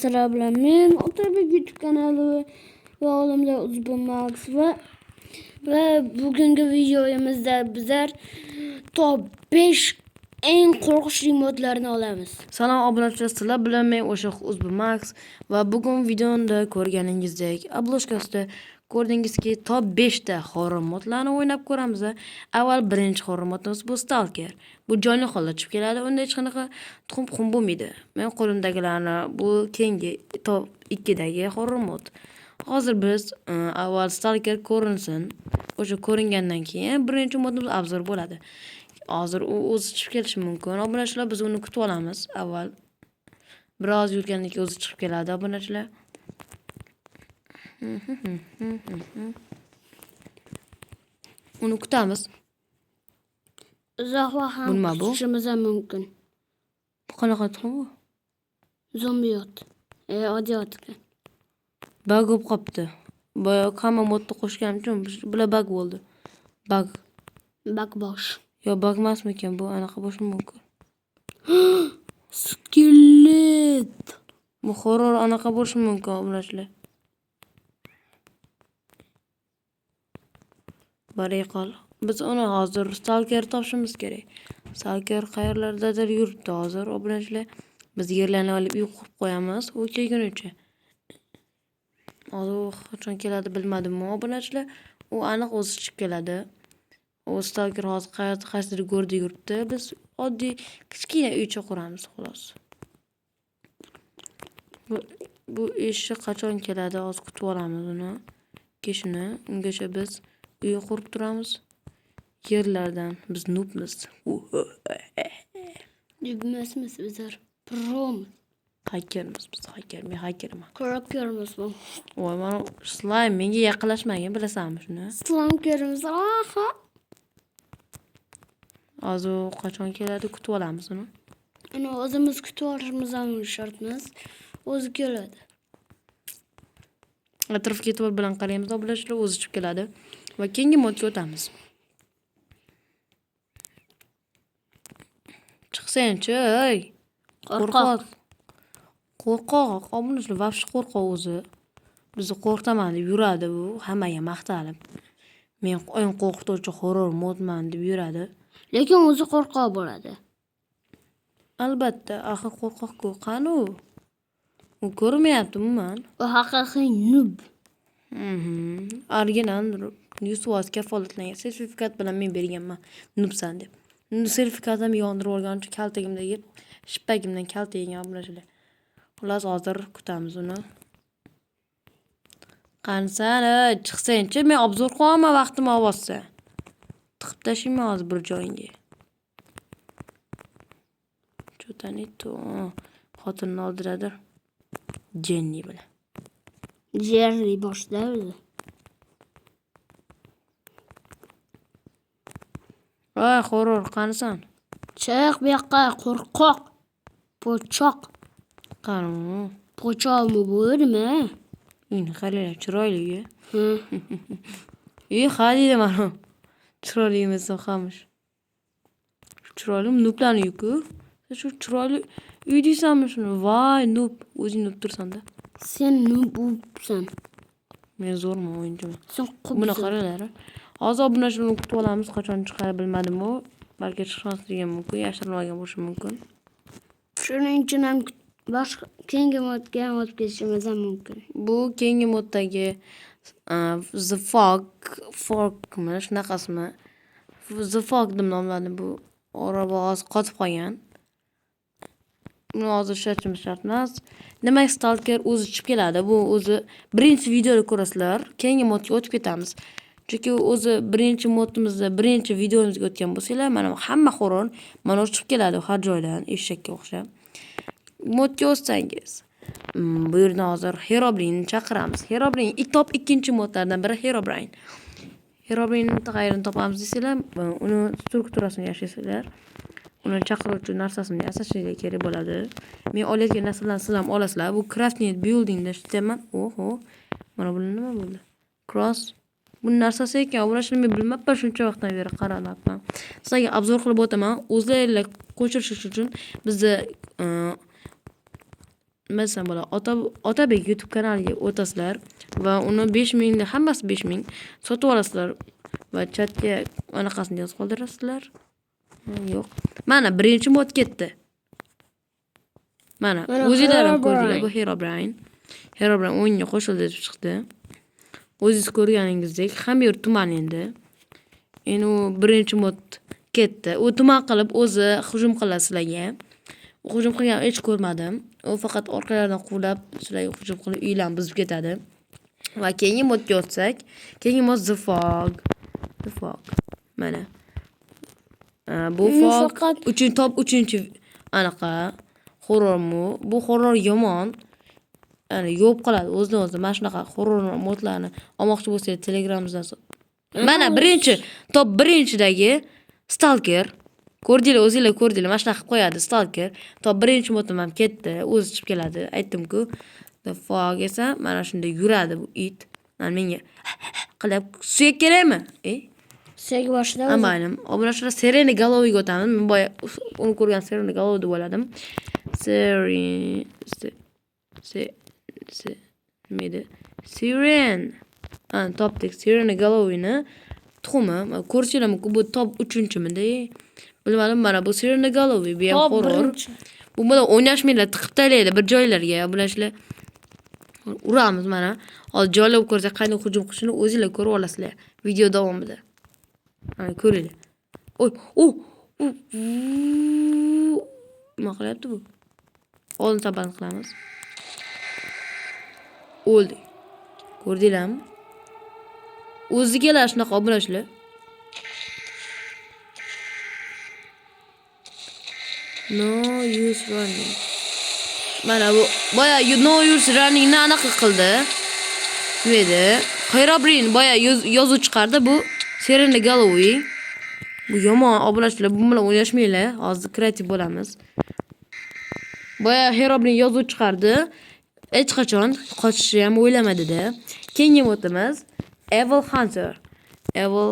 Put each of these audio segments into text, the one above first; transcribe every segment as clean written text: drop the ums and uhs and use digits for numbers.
sizlar bilan men Otabek YouTube kanali va olamda Uzbunmax va bugungi videomizda bizlar top 5 eng qo'rqinchli modlarni olamiz. Salom obunachilar, sizlar bilan men o'sha Uzbunmax va bugun videoda ko'rganingizdek obloshkasida ko'rdingizki top 5 ta horror modlarni o'ynab ko'ramiz. Avval birinchi horror modimiz bu Stalker. Bu jonli holda chiqib keladi, unda hech qanaqa tuxum bo'lmaydi. Men qo'limdagilarni bu keyingi top 2 dagi horror mod. Hozir biz avval Stalker ko'rinsin. O'sha ko'ringandan keyin birinchi modimiz obzor bo'ladi. Hozir u o'zi chiqib kelishi mumkin. Obunachilar, biz uni kutib olamiz. Avval biroz yurgandan keyin o'zi chiqib keladi, obunachilar. Uni kutamiz. Uzoq vaqt ham kutishimiz mumkin. Bu qanaqa tuxum bu? Zombiyot. Odiyot. Bug bo'lib qopti. Boya hamma modni qo'shganim uchun bular bug bo'ldi. Bug bosh. Yo, bug emasmikan bu? Anaqa bo'lishi mumkin. Skelet. Bu horror anaqa bo'lishi mumkin, obunachilar. Bariqol. Biz uni hozir Stalker topishimiz kerak. Stalker qayerlardadir yuribdi hozir, obunachilar. Biz yerlarni olib uy qurib qo'yamiz u kelgunicha. Hozir qachon keladi bilmadim, obunachilar. U aniq o'zi chiqib keladi. O Stalker hozir qaysidir go'rda yuribdi. Biz oddiy kichkina uycha quramiz xolos. Bu eshik qachon keladi? Hozir kutib olamiz uni. Keshini, ungacha biz uy qurib turamiz. Yerlardan biz nubmiz. Nubmasmiz bizlar. Prom. Hakermiz biz, haker. Men hakerman. Krakermiz bu. Voy, mana slime menga yaqinlashmagan, bilasanmi shuni? Slime kerimiz. Aha. Hozir qachon keladi kutib olamiz uni. Uni o'zimiz kutib olishimiz ham shartmas. O'zi keladi. Atrofga e'tibor bilan qaraymiz, obunachilar, o'zi chiqib keladi va keyingi modga o'tamiz. Chiqsang-chi, ey. Qo'rqoq. Obunachilar, vobshe qo'rqoq o'zi. Bizni qo'rqitaman deb yuradi u, hammaga maqtalib. Men eng qo'rqituvchi horror modman deb yuradi. Lekin o'zi qo'rqoq bo'ladi. Albatta, axir qo'rqoq-ku. Qani u? U ko'rmayapti umuman. U haqiqiy noob. Original Newswatch kafolatlangan sertifikat bilan men berganman noobsan deb. Sertifikatimni yondirib olganicha kaltagimdagi shippagimdan kalta yegan obunachilar. Xullas, hozir kutamiz uni. Qanisan, chiqsang-chi, men obzor qilaman vaqtim olsa. Tiqib tashlayman hozir bir joyingga. Cho'tanito, xotinni oldiradir. Jenni bilan. Jerry boshlaydi. Voy, horror, qanisan? Chiq bu yoqqa, qo'rqoq. Po'choq. Qani? Po'choqmi bo'ldimi? Uyni qaranglar, chiroyli-ku. Hadiyda mana. Chiroyli emas xo'mish. Chiroyli nooblarni yuku. Shu chiroyli uy deysanmi shuni? Voy, noob, o'zing noob tursan-da. Sen noobsan. Men zo'rman, o'yinchiman. Sen Buni qaranglar. Hozir obunachilarni kutib olamiz, qachon chiqadi bilmadim u. Balki chiqmasligi mumkin, yashirinib olgan bo'lishi mumkin. Shuning uchun ham boshqa keyingi modga ham o'tib ketishimiz ham mumkin. Bu keyingi moddagi The Fogmi, shunaqasimi? The Fog deb nomladi bu. Oraba hozir qotib qolgan. Buni hozir ishlatishimiz shart emas. Demak, Stalker o'zi chiqib keladi. Bu o'zi birinchi videoda ko'rasizlar. Keyingi modga o'tib ketamiz. Chunki o'zi birinchi modimizda, birinchi videomizga o'tgan bo'lsanglar, mana hamma horror mana chiqib keladi har joydan, eshakka o'xshab. Modga o'tsangiz, bu yerda hozir Herobrine chaqiramiz. Herobrine top 2-chi modlardan biri Herobrine. Herobrine qayerdan topamiz desanglar, uni strukturasini yashaysizlar. Uni chaqiruvchi narsasini yasashinglar kerak bo'ladi. Men olayotgan narsalarni siz ham olasizlar. Bu crafting buildingda ishlatyapman. Oho. Mana bu nima bo'ldi? Cross. Bu narsasi ekan, obunachilar, men bilmabman, shuncha vaqtdan beri qaramabman. Sizlarga obzor qilib o'taman. O'zlaringlar ko'chirish uchun bizni nima desam bo'ladi? Otabek YouTube kanaliga o'tasizlar va uni 5000 da hammasi 5000 sotib olasizlar va chatga anaqasini yozib qoldirasizlar. Yo'q. Mana birinchi mod ketdi. Mana o'zinglar ham ko'rdinglar, bu Herobrine. Herobrine o'yinga qo'shildi deb chiqdi. O'zingiz ko'rganingizdek, hamma yer tuman endi. Endi u birinchi mod ketdi. U tuman qilib o'zi hujum qiladi sizlarga. Hujum qilgan hech ko'rmadim. U faqat orqalardan quvlab sizlarga hujum qilib uylarni buzib ketadi. Va keyingi modga o'tsak, keyingi mod The Fog. The Fog. Mana. Bu Fog top 3-chi anaqa horrormi? Bu horror yomon. Ya'ni yo'q qiladi o'zidan o'zi. Mana shunaqa horror modlarni olmoqchi bo'lsangiz Telegramimizdan mana birinchi top 1-chidagi Stalker. Ko'rdinglar, o'zinglar ko'rdinglar. Mana shunaqa qilib qo'yadi Stalker. Top 1-chi modim ham ketdi. O'zi chiqib keladi. Aytdim-ku. The Fog esa mana shunday yuradi bu it. Mana menga qilib suyak kerakmi? Suyak boshida. Amaylim. Obunachilar Serena Galoviga o'tamiz. Men boya uni ko'rgan Serena Galov deb o'yladim. Siren. Topdik. Serena Galovini tuxumi. Ko'rsanglar mumkin bu top 3-chimida. Bilmadim, mana bu Serena Galovi bu ham horror. Bu bilan o'ynashmaylar, tiqib tashlaydi bir joylarga. Bularlar uramiz mana. Hozir joylab ko'rsak qanday hujum qilishini o'zinglar ko'rib olasizlar video davomida. Mana ko'ringlar. Nima qilyapti bu? Oldin taban qilamiz. O'ldi. Ko'rdinglarmi? O'zigalar shunaqa obunachilar. No use running. Mana bu boya no use running ni anaqa qildi. Nima edi? Herobrine boya yozuv chiqardi bu Serena Galovi. Bu yomon obunachilar, bu bilan o'ynashmanglar. Hozir kreativ bo'lamiz. Boya Herobrine yozuv chiqardi. Hech qachon qochishni ham o'ylamadida. Keyingi modimiz Evil Hunter. Evil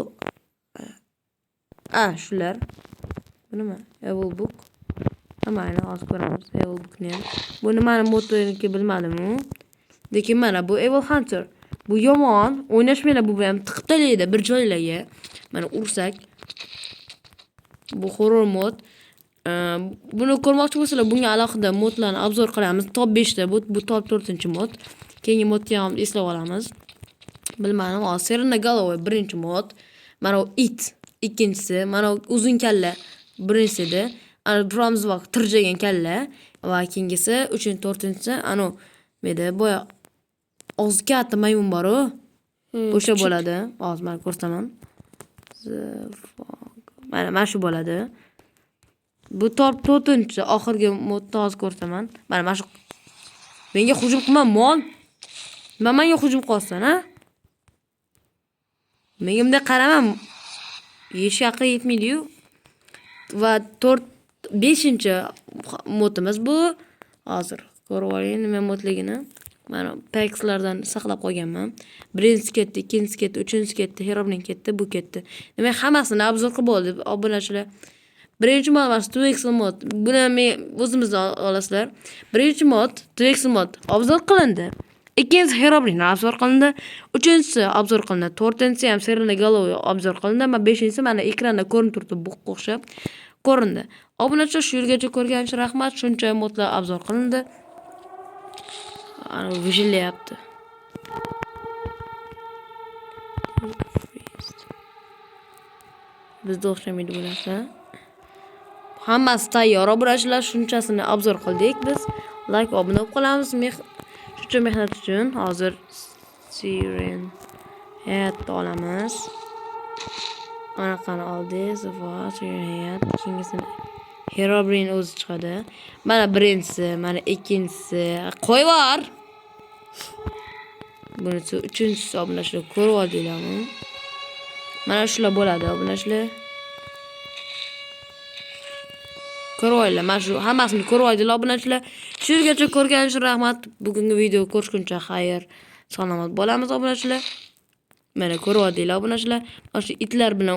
shular. Bu nima? Evil Book. Mana hozir ko'ramiz Evil Bookni ham. Bu nimani modiniki bilmadim-ku. Lekin mana bu Evil Hunter. Bu yomon, o'ynashmanglar bu ham tiqib tashlaydi bir joylarga. Mana ursak. Bu horror mod. Buni ko'rmoqchi bo'lsangiz, bunga alohida modlarni obzor qilamiz. Top 5 da, bu top 4-mod. Keyingi modga ham eslab olamiz. Bilmadim, hozir Serena Galovi 1-mod. Mana u it ikkinchisi, mana uzun kalla birinchisi. Ana duramiz vaqt tirjagan kalla va keyingisi 3-4-chi anu meda boya og'zi katta maymun bor-ku. O'sha bo'ladi. Hozir men ko'rsataman. Mana shu bo'ladi. Bu top 4-chi oxirgi modni hozir ko'rsataman. Mana shu menga hujum qilma mol. Menga hujum qilsan, ha? Menga bunday qaramam. Yesh aqli yetmaydi-yu. Va 5-chi modimiz bu. Hozir ko'rib oling nima modligini. Mana packslardan saqlab qo'yganman. Birinchisi ketdi, ikkinchisi ketdi, uchinchisi ketdi, Herobrine ketdi, bu ketdi. Demak, hammasini obzor qilib bo'ldi, obunachilar. Birinchi mod emas, 2x mod. Buni men o'zimiz olasizlar. Birinchi mod, 2x mod obzor qilindi. Ikkinchisi Herobrine obzor qilindi. Uchinchisi obzor qilindi. To'rtinchisi ham Serena Galovi obzor qilindi. Mana beshinchisi mana ekranda ko'rinib turibdi, buqqa o'xshab ko'rindi. Obunachilar shu yergacha ko'rganingiz uchun rahmat. Shuncha modlar obzor qilindi. Ana vijillayapti. Bizda o'xshamaydi bu narsa. Hammasi tayyor. Obunachilar shunchasini obzor qildik biz. Like, obuna bo'lib qolamiz. Shuncha mehnat uchun hozir Siren hayatni olamiz. Anaqani oldik. Siren hayat. Keyingisini Herobrine o'zi chiqadi. Mana birinchisi, mana ikkinchisi. Qo'yvar. Bunisi uchinchisi obunachilar ko'rib oldinglarmi? Mana shular bo'ladi obunachilar. Ko'rib olinglar. Mana shu hammasini ko'rib oldinglar obunachilar. Shu yergacha ko'rganingiz uchun rahmat. Bugungi video ko'rishguncha xayr. Salomat bo'lamiz obunachilar. Mana ko'rib oldinglar obunachilar. Mana shu itlar bilan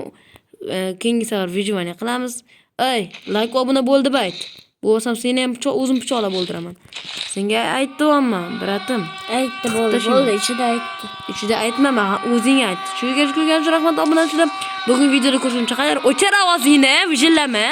keyingi safar video qilamiz. Ey, like va obuna bo'ldi bayt. Bo'lsam seni ham o'zim pichoqlab o'ldiraman. Senga aytdim-mi, bratim? Aytdi bo'ldi, ichida aytdi. Ichida aytmama, o'zing ayt. Shuga rahmat obunachilar. Bugun videoda ko'rishguncha qadar o'chir ovozingni, vijillama.